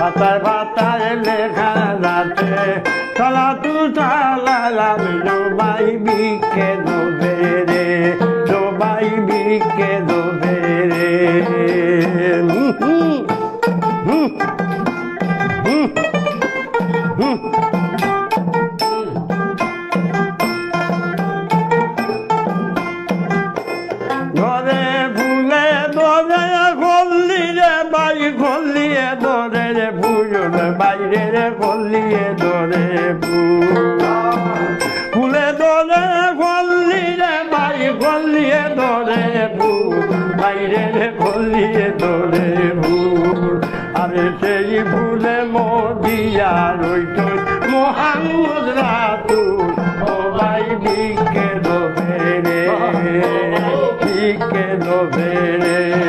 পাতায় পাতায় লেখা আছে সালাতু সালাম জবাই বিকে দোবে রে জবাই বিকে দোবে রে ধরে ফুলে ধরে খল্লিরে বাই খল্লিয়ে ধরে রে ফুল বাইরে রে খল্লিয়ে ধরে ফুলে ধরে খল্লিরে বাই খল্লিয়ে ধরে ফুল বাইরে রে খল্লিয়ে ধরে ফুল আরে সেই ফুলে মদিয়া রইত মোহাম্মদ রাসূল ও ভাই বিকে দোবে রে বিকে দোবে রে